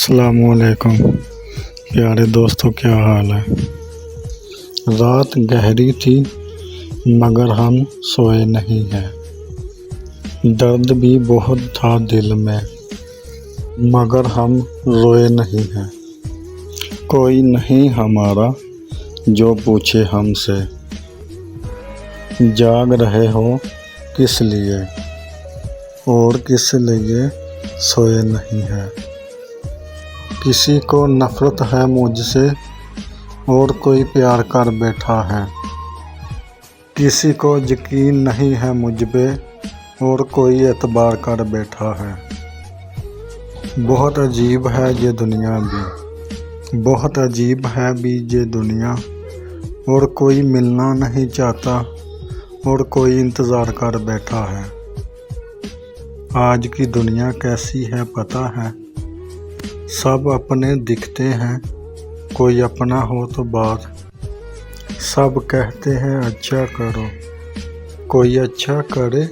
अस्सलामुअलैकुम प्यारे दोस्तों, क्या हाल है। रात गहरी थी मगर हम सोए नहीं हैं। दर्द भी बहुत था दिल में मगर हम रोए नहीं हैं। कोई नहीं हमारा जो पूछे हमसे, जाग रहे हो किस लिए और किस लिए सोए नहीं हैं। किसी को नफ़रत है मुझसे और कोई प्यार कर बैठा है। किसी को यकीन नहीं है मुझ पे और कोई एतबार कर बैठा है। बहुत अजीब है ये दुनिया भी, बहुत अजीब है भी ये दुनिया। और कोई मिलना नहीं चाहता और कोई इंतज़ार कर बैठा है। आज की दुनिया कैसी है पता है। सब अपने दिखते हैं, कोई अपना हो तो बात। सब कहते हैं अच्छा करो, कोई अच्छा करे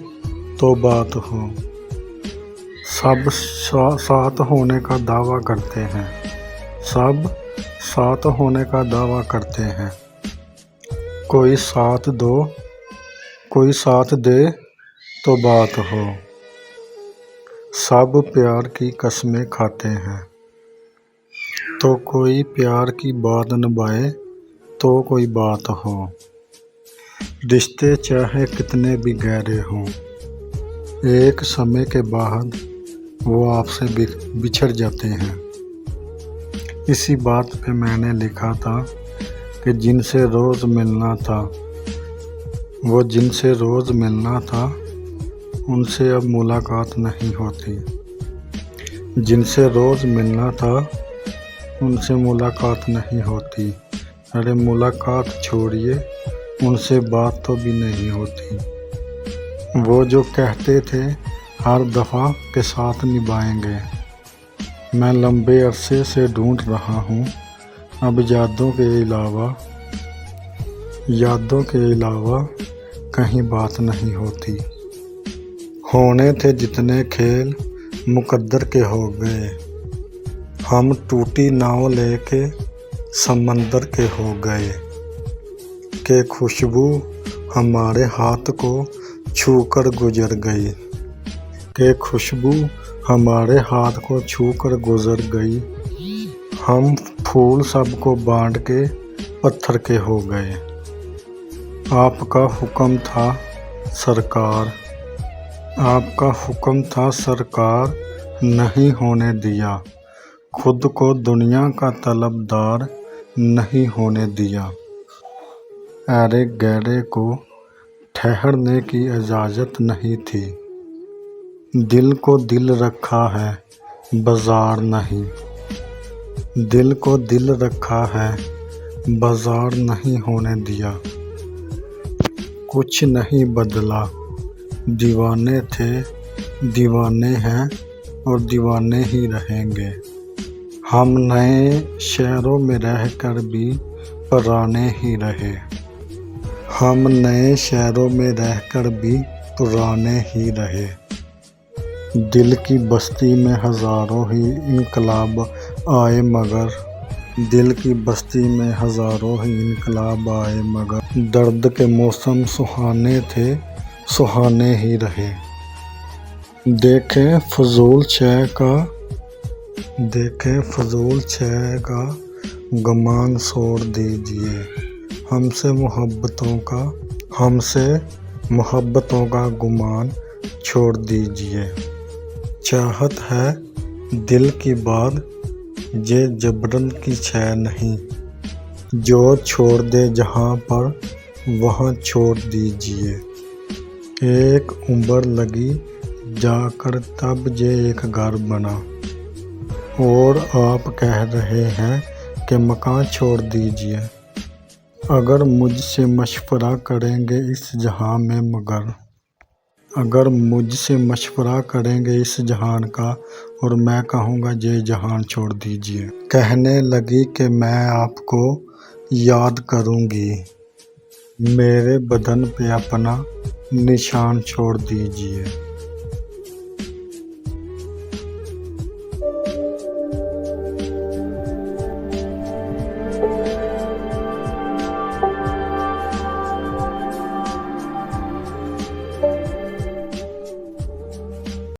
तो बात हो। सब साथ होने का दावा करते हैं, सब साथ होने का दावा करते हैं। कोई साथ दे तो बात हो। सब प्यार की कस्में खाते हैं तो कोई प्यार की बात निभाए तो कोई बात हो। रिश्ते चाहे कितने भी गहरे हों, एक समय के बाद वो आपसे बिछड़ जाते हैं। इसी बात पे मैंने लिखा था कि जिनसे रोज़ मिलना था, वो जिनसे रोज़ मिलना था उनसे अब मुलाकात नहीं होती। जिनसे रोज़ मिलना था उनसे मुलाकात नहीं होती। अरे मुलाकात छोड़िए, उनसे बात तो भी नहीं होती। वो जो कहते थे हर दफ़ा के साथ निभाएंगे, मैं लंबे अरसे से ढूंढ रहा हूँ। अब यादों के अलावा कहीं बात नहीं होती। होने थे जितने खेल मुकद्दर के हो गए, हम टूटी नाव लेके समंदर के हो गए। के खुशबू हमारे हाथ को छूकर गुजर गई, के खुशबू हमारे हाथ को छूकर गुजर गई। हम फूल सबको बांट के पत्थर के हो गए। आपका हुक्म था सरकार, आपका हुक्म था सरकार, नहीं होने दिया। खुद को दुनिया का तलबदार नहीं होने दिया। अरे गहरे को ठहरने की इजाज़त नहीं थी। दिल को दिल रखा है बाजार नहीं, दिल को दिल रखा है बाजार नहीं होने दिया। कुछ नहीं बदला, दीवाने थे दीवाने हैं और दीवाने ही रहेंगे। हम नए शहरों में रहकर भी पुराने ही रहे। हम नए शहरों में रहकर भी पुराने ही रहे। दिल की बस्ती में हज़ारों ही इनकलाब आए मगर, दिल की बस्ती में हज़ारों ही इनकलाब आए मगर, दर्द के मौसम सुहाने थे सुहाने ही रहे। देखें फजूल शय का गुमान छोड़ दीजिए। हमसे मोहब्बतों का गुमान छोड़ दीजिए। चाहत है दिल की बात ये जबरन की शय नहीं, जो छोड़ दे जहाँ पर वहाँ छोड़ दीजिए। एक उम्र लगी जाकर तब ये एक घर बना और आप कह रहे हैं कि मकान छोड़ दीजिए। अगर मुझसे मशवरा करेंगे इस जहां में मगर, अगर मुझसे मशवरा करेंगे इस जहान का और मैं कहूँगा ये जहान छोड़ दीजिए। कहने लगी कि मैं आपको याद करूँगी, मेरे बदन पे अपना निशान छोड़ दीजिए।